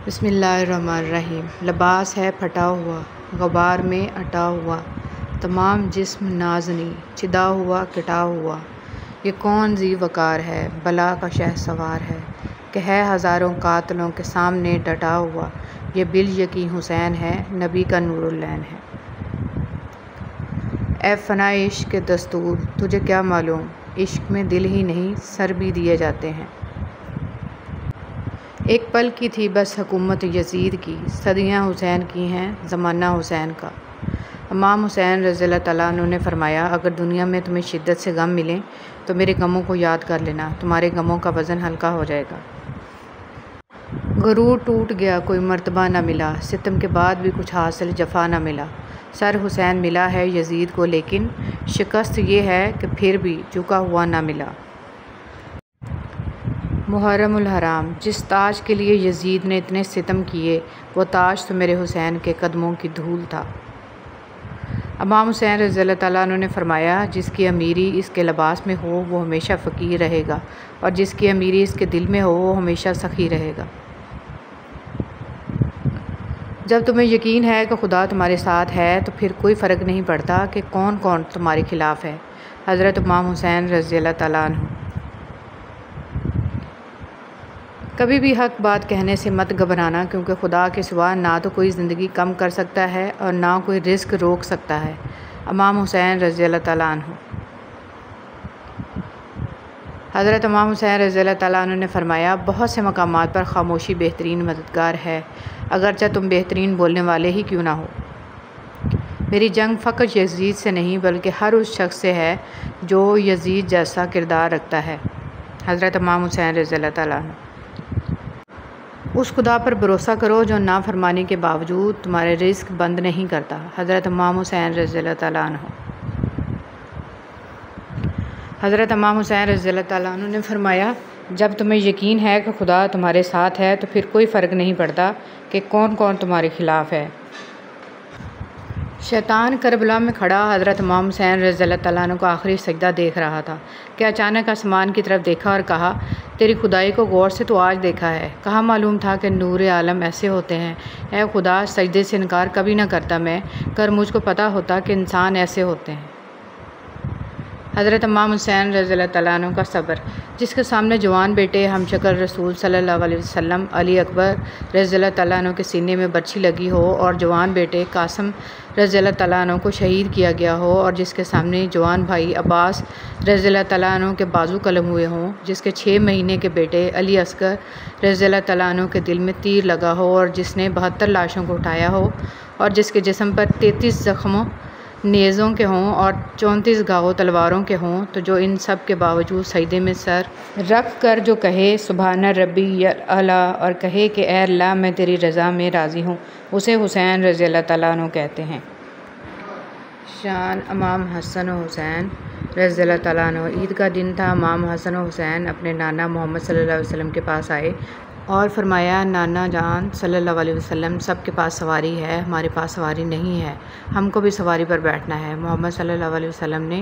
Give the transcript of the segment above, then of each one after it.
बिस्मिल्लाहिर्रहमानिर्रहीम। लिबास है फटा हुआ, ग़बार में अटा हुआ, तमाम जिस्म नाज़नी चिदा हुआ किटा हुआ। ये कौन ज़ी वक़ार है, बला का शहसवार है, कि है हज़ारों कातलों के सामने डटा हुआ। ये बिल यकीन हुसैन है, नबी का नूरुल्लैन है। ए फ़नाए इश्क़ के दस्तूर, तुझे क्या मालूम, इश्क़ में दिल ही नहीं सर भी दिए जाते हैं। एक पल की थी बस हुकूमत यज़ीद की, सदियाँ हुसैन की हैं ज़माना हुसैन का। इमाम हुसैन रज़ियल्लाहु तआला अन्हु ने फ़रमाया, अगर दुनिया में तुम्हें शिद्दत से गम मिलें तो मेरे गमों को याद कर लेना, तुम्हारे गमों का वज़न हल्का हो जाएगा। गुरूर टूट गया कोई मर्तबा न मिला, सितम के बाद भी कुछ हासिल जफ़ा न मिला। सर हुसैन मिला है यज़ीद को, लेकिन शिकस्त ये है कि फिर भी झुका हुआ न मिला। मुहर्रमुल हराम, जिस ताज के लिए यज़ीद ने इतने सितम किए, वो ताज तो मेरे हुसैन के कदमों की धूल था। इमाम हुसैन रज़ियल्लाहु तआला अन्हु ने फ़रमाया, जिसकी अमीरी इसके लिबास में हो वो हमेशा फ़कीर रहेगा, और जिसकी अमीरी इसके दिल में हो वो हमेशा सखी रहेगा। जब तुम्हें यकीन है कि खुदा तुम्हारे साथ है तो फिर कोई फ़र्क नहीं पड़ता कि कौन कौन तुम्हारे ख़िलाफ़ है। हज़रत इमाम हुसैन रज़ियल्लाहु तआला अन्हु। कभी भी हक़ बात कहने से मत घबराना, क्योंकि खुदा के सिवा ना तो कोई ज़िंदगी कम कर सकता है और ना कोई रिज़्क़ रोक सकता है। इमाम हुसैन रज़ियल्लाहु तआला अन्हु। हज़रत इमाम हुसैन रज़ियल्लाहु तआला अन्हु ने फ़रमाया, बहुत से मकामात पर ख़ामोशी बेहतरीन मददगार है, अगरचे तुम बेहतरीन बोलने वाले ही क्यों ना हो। मेरी जंग फ़कत यज़ीद से नहीं बल्कि हर उस शख्स से है जो यज़ीद जैसा किरदार रखता है। हज़रत इमाम हुसैन रज़ियल्लाहु तआला अन्हु। उस खुदा पर भरोसा करो जो नाफरमानी के बावजूद तुम्हारे रिज़्क़ बंद नहीं करता। हज़रत इमाम हुसैन रज़ियल्लाहु तआला अन्हु। हज़रत इमाम हुसैन रज़ियल्लाहु तआला अन्हु ने फ़रमाया, जब तुम्हें यकीन है कि खुदा तुम्हारे साथ है तो फिर कोई फ़र्क नहीं पड़ता कि कौन कौन तुम्हारे ख़िलाफ़ है। शैतान करबला में खड़ा हज़रत इमाम हुसैन रज़ियल्लाहु तआला अन्हु को आखिरी सजदा देख रहा था कि अचानक आसमान की तरफ देखा और कहा, तेरी खुदाई को गौर से तो आज देखा है, कहाँ मालूम था कि नूर आलम ऐसे होते हैं। ऐ खुदा, सजदे से इनकार कभी ना करता मैं, कर मुझको पता होता कि इंसान ऐसे होते हैं। हज़रत इमाम हुसैन रज़ियल्लाहु तआला अन्हु का सब्र, जिसके सामने जवान बेटे हमशक्ल रसूल सल्लल्लाहु अलैहि वसल्लम अली अकबर रज़ियल्लाहु तआला अन्हु के सीने में बर्छी लगी हो और जवान बेटे कासिम रज़ियल्लाहु तआला अन्हु को शहीद किया गया हो, और जिसके सामने जवान भाई अब्बास रज़ियल्लाहु तआला अन्हु के बाजू कलम हुए हों, जिसके 6 महीने के बेटे अली असगर रज़ियल्लाहु तआला अन्हु के दिल में तीर लगा हो, और जिसने 72 लाशों को उठाया हो, और जिसके जिस्म पर 33 ज़ख्मों नेज़ों के हों और 34 घावों तलवारों के हों, तो जो इन सब के बावजूद सजदे में सर रख कर जो कहे सुबहान रब्बी अला, और कहे कि ए अल्लाह मैं तेरी रज़ा में राज़ी हूँ, उसे हुसैन रज़ियल्लाहु तआला अन्हु कहते हैं। शान इमाम हसन और हुसैन रज़ियल्लाहु तआला अन्हु। ईद का दिन था। इमाम हसन और हुसैन अपने नाना मोहम्मद सल्लल्लाहु अलैहि वसल्लम के पास आए और फरमाया, नाना जान सल्लल्लाहु अलैहि वसल्लम, सब के पास सवारी है, हमारे पास सवारी नहीं है, हमको भी सवारी पर बैठना है। मोहम्मद सल्लल्लाहु अलैहि वसल्लम ने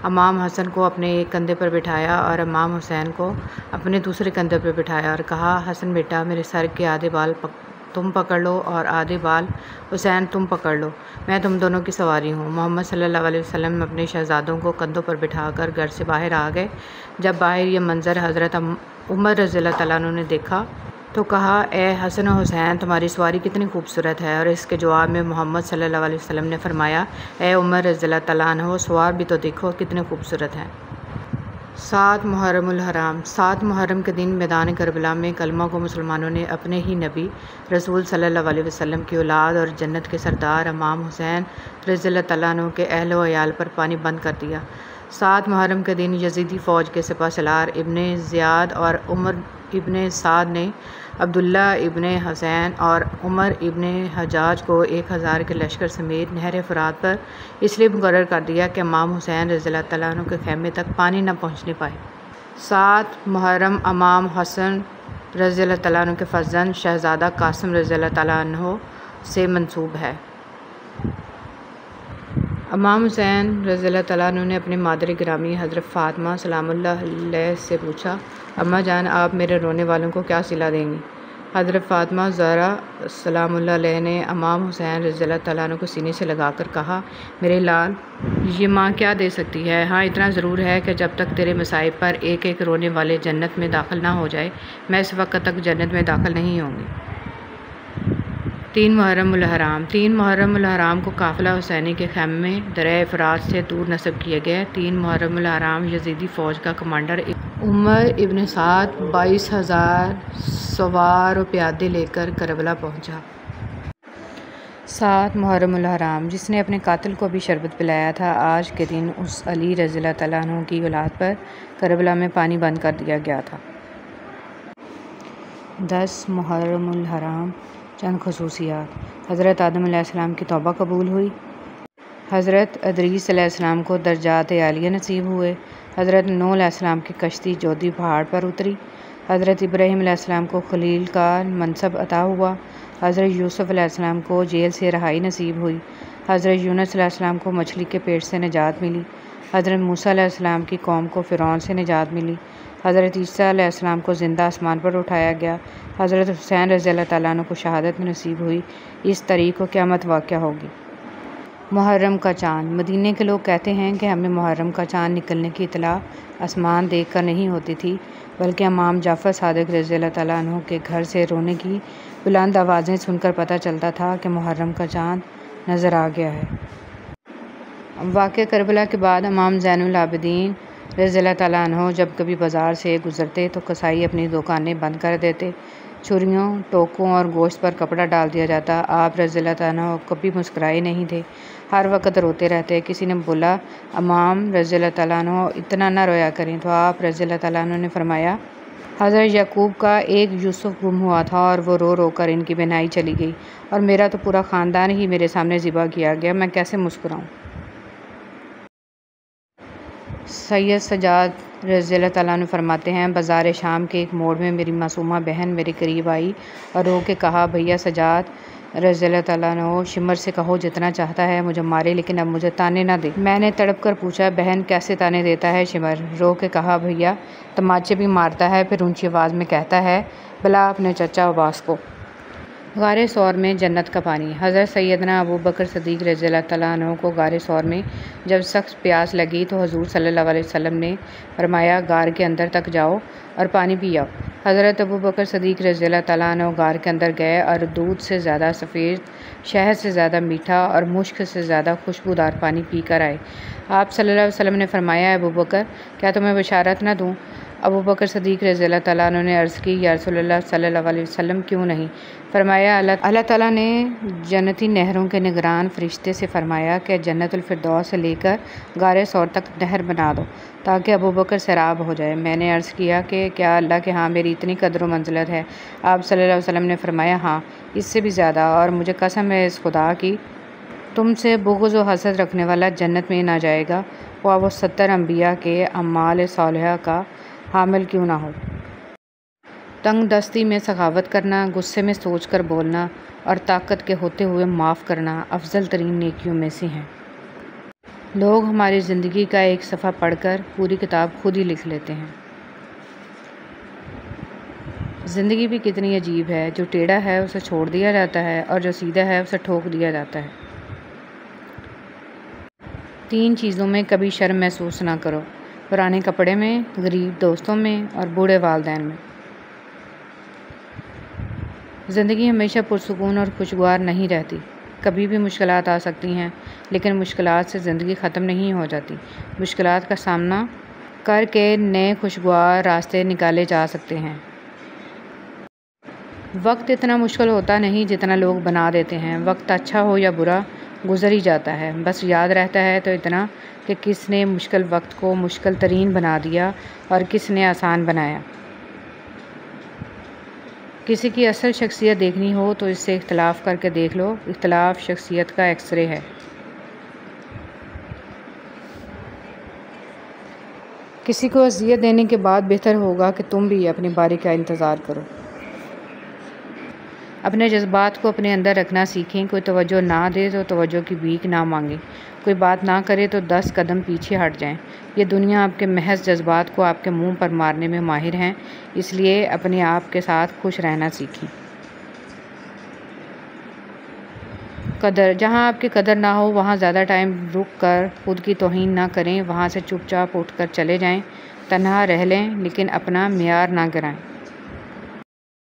इमाम हसन को अपने एक कंधे पर बिठाया और इमाम हुसैन को अपने दूसरे कंधे पर बिठाया और कहा, हसन बेटा, मेरे सर के आधे बाल तुम पकड़ लो और आधे बाल हुसैन तुम पकड़ लो, मैं तुम दोनों की सवारी हूँ। मोहम्मद सल्लल्लाहु अलैहि वसल्लम अपने शहज़ादों को कंधों पर बिठाकर घर से बाहर आ गए। जब बाहर ये मंज़र हज़रत उमर रज़ियल्लाहु तआला अन्हु ने देखा तो कहा, ए हसन और हुसैन, तुम्हारी सवारी कितनी खूबसूरत है। और इसके जवाब में मोहम्मद सल्लल्लाहु अलैहि वसल्लम ने फरमाया, ए उमर रज़ियल्लाहु तआला अन्हु, सवार भी तो देखो कितने खूबसूरत हैं। 7 मुहर्रमुल हराम। 7 मुहर्रम के दिन मैदान करबला में कलमा को मुसलमानों ने अपने ही नबी रसूल सल्लल्लाहु अलैहि वसल्लम की औलाद और जन्नत के सरदार इमाम हुसैन रज़ियल्लाहु तआला अन्हु के अहल व अयाल पर पानी बंद कर दिया। 7 मुहर्रम के दिन यज़ीदी फ़ौज के सिपहसालार इब्ने ज़ियाद और उमर इब्ने साद ने अब्दुल्ला इब्ने हुसैन और उमर इब्ने हजाज को 1000 के लश्कर समेत नहर फ़ुरात पर इसलिए मुकर्रर कर दिया कि इमाम हुसैन रज़ियल्लाहु तआला अन्हु के ख़ैमे तक पानी न पहुँचने पाए। 7 मुहर्रम इमाम हसन रज़ियल्लाहु तआला अन्हु के फ़र्ज़ंद शहज़ादा कासिम रज़ियल्लाहु तआला अन्हु से मंसूब है। इमाम हुसैन रज़ियल्लाहु तआला अन्हु ने अपने मादर गिरामी हज़रत फ़ातिमा सलामुल्लाह अलैहा से पूछा, अम्मा जान, आप मेरे रोने वालों को क्या सिला देंगी। हज़रत फ़ातिमा ज़हरा सलामुल्लाह अलैहा ने इमाम हुसैन रज़ियल्लाहु तआला अन्हु को सीने से लगाकर कहा, मेरे लाल, ये माँ क्या दे सकती है। हाँ, इतना ज़रूर है कि जब तक तेरे मसाइब पर एक एक रोने वाले जन्नत में दाखिल ना हो जाए, मैं इस वक्त तक जन्नत में दाखिल नहीं होंगी। 3 मुहर्रमुल हराम। 3 मुहर्रमुल हराम को काफ़िला हुसैनी के ख़ैमे में दरिया फ़ुरात से दूर नस्ब किया गया। 3 मुहर्रमुल हराम यज़ीदी फ़ौज का कमांडर उमर इब्न साद 22,000 सवार और प्यादे लेकर करबला पहुंचा। 7 मुहर्रमुल हराम, जिसने अपने कातिल को भी शरबत पिलाया था, आज के दिन उस अली रज़ियल्लाहु तआला अन्हु की औलाद पर करबला में पानी बंद कर दिया गया था। 10 मुहर्रमुल हराम, चंद खुसूसियात। हज़रत आदम अलैहिस्सलाम की तौबा कबूल हुई। हज़रत इदरीस अलैहिस्सलाम को दर्जात आलिया नसीब हुए। हज़रत नूह अलैहिस्सलाम की कश्ती जोदी पहाड़ पर उतरी। हज़रत इब्राहीम अलैहिस्सलाम को खलील का मनसब अता हुआ। हज़रत यूसुफ़ अलैहिस्सलाम को जेल से रहाई नसीब हुई। हज़रत यूनुस अलैहिस्सलाम को मछली के पेट से निजात मिली। हज़रत मूसा अलैहिस्सलाम की कौम को फ़िरौन से निजात मिली। हज़रत ईसा अलैहिस्सलाम को ज़िंदा आसमान पर उठाया गया। हज़रत हुसैन रज़ियल्लाहु तआला अन्हु को शहादत नसीब हुई। इस तारीख़ को क़यामत वाक़या होगी। मुहर्रम का चाँद। मदीने के लोग कहते हैं कि हमें मुहर्रम का चाँद निकलने की इत्तला आसमान देखकर नहीं होती थी, बल्कि इमाम जाफ़र सादिक़ रज़ियल्लाहु तआला अन्हु के घर से रोने की बुलंद आवाज़ें सुनकर पता चलता था कि मुहर्रम का चाँद नज़र आ गया है। वाक़या करबला के बाद इमाम ज़ैनुल आबिदीन रज़ियल्लाहु तआला अन्हु जब कभी बाज़ार से गुज़रते तो कसाई अपनी दुकानें बंद कर देते, छुरियों, टोकों और गोश्त पर कपड़ा डाल दिया जाता। आप रज़ियल्लाहु तआला अन्हु कभी मुस्कुराए नहीं थे, हर वक्त रोते रहते। किसी ने बोला, इमाम रज़ियल्लाहु तआला अन्हु इतना ना रोया करें, तो आप रज़ियल्लाहु तआला अन्हु ने फरमाया, हज़रत याकूब का एक यूसुफ गुम हुआ था और वो रो रो कर इनकी बेनाई चली गई, और मेरा तो पूरा ख़ानदान ही मेरे सामने ज़िबा किया गया, मैं कैसे मुस्कुराऊँ। सैयद सज्जाद रज़ियल्लाहु तआला अन्हु फरमाते हैं, बाज़ार शाम के एक मोड़ में मेरी मासूमा बहन मेरे करीब आई और रो के कहा, भैया सज्जाद रज़ियल्लाहु तआला अन्हु, शिमर से कहो जितना चाहता है मुझे मारे, लेकिन अब मुझे ताने ना दे। मैंने तड़प कर पूछा, बहन कैसे ताने देता है शिमर? रो के कहा, भैया तमाचे भी मारता है, फिर ऊंची आवाज़ में कहता है, बुला अपने चचा अब्बास को। गारे सौर में जन्नत का पानी। हज़रत सैयदना अबू बकर सदीक़ रज़ियल्लाहु तआला अन्हु को गारे सौर में जब सख्त प्यास लगी तो हुज़ूर सल्लल्लाहु अलैहि वसल्लम ने फरमाया, गार के अंदर तक जाओ और पानी पी आओ। हज़रत अबू बकर सदीक़ रज़ियल्लाहु तआला अन्हु गार के अंदर गए और दूध से ज़्यादा सफ़ेद, शहद से ज़्यादा मीठा और मुश्क से ज़्यादा खुशबूदार पानी पी कर आए। आप सल्लल्लाहु अलैहि वसल्लम ने फरमाया, अबू बकर, क्या तुम्हें बशारत न दूँ? अबू बकर सदीक़ रज़ियल्लाहु तआला अन्हु ने अर्ज़ की, या रसूलल्लाह सल्लल्लाहु अलैहि वसल्लम, क्यों नहीं? फरमाया, अल्लाह ताला ने जन्नती नहरों के निगरान फ़रिश्ते से फरमाया कि जन्नतुल फ़िरदौस से लेकर गारे सौर तक नहर बना दो ताकि अबू बकर सैराब हो जाए। मैंने अर्ज़ किया कि क्या अल्लाह के यहाँ मेरी इतनी कदर व मंज़िलत है? आप सल्लल्लाहु अलैहि वसल्लम ने फरमाया, हाँ, इससे भी ज़्यादा, और मुझे कसम है इस खुदा की, तुमसे बुग़्ज़ व हसद रखने वाला जन्नत में ना जाएगा, वो 70 अम्बिया के अमाल सालिहा का हामिल क्यों ना हो। तंग दस्ती में सखावत करना, गुस्से में सोच कर बोलना और ताकत के होते हुए माफ़ करना अफजल तरीन नेकियों में से हैं। लोग हमारी ज़िंदगी का एक सफ़ा पढ़कर पूरी किताब खुद ही लिख लेते हैं। ज़िंदगी भी कितनी अजीब है, जो टेढ़ा है उसे छोड़ दिया जाता है और जो सीधा है उसे ठोक दिया जाता है। 3 चीज़ों में कभी शर्म महसूस ना करो, पुराने कपड़े में, गरीब दोस्तों में और बूढ़े वालिदैन में। ज़िंदगी हमेशा पुरसुकून और खुशगवार नहीं रहती, कभी भी मुश्किलात आ सकती हैं, लेकिन मुश्किलात से ज़िंदगी ख़त्म नहीं हो जाती। मुश्किलात का सामना करके नए खुशगवार रास्ते निकाले जा सकते हैं। वक्त इतना मुश्किल होता नहीं जितना लोग बना देते हैं। वक्त अच्छा हो या बुरा गुज़र ही जाता है, बस याद रहता है तो इतना कि किसने मुश्किल वक्त को मुश्किल तरीन बना दिया और किसने आसान बनाया। किसी की असल शख्सियत देखनी हो तो इससे इख्तलाफ करके देख लो, इख्तलाफ शख्सियत का एक्सरे है। किसी को अज़ियत देने के बाद बेहतर होगा कि तुम भी अपनी बारी का इंतज़ार करो। अपने जज्बात को अपने अंदर रखना सीखें। कोई तवज्जो ना दे तो तवज्जो की भीख ना मांगे, कोई बात ना करे तो 10 कदम पीछे हट जाएं। ये दुनिया आपके महज जज्बात को आपके मुंह पर मारने में माहिर हैं, इसलिए अपने आप के साथ खुश रहना सीखें। कदर जहाँ आपकी कदर ना हो वहाँ ज़्यादा टाइम रुक कर खुद की तौहीन ना करें, वहाँ से चुपचाप उठकर चले जाएं। तन्हा रह लें लेकिन अपना मियार ना गिराएं।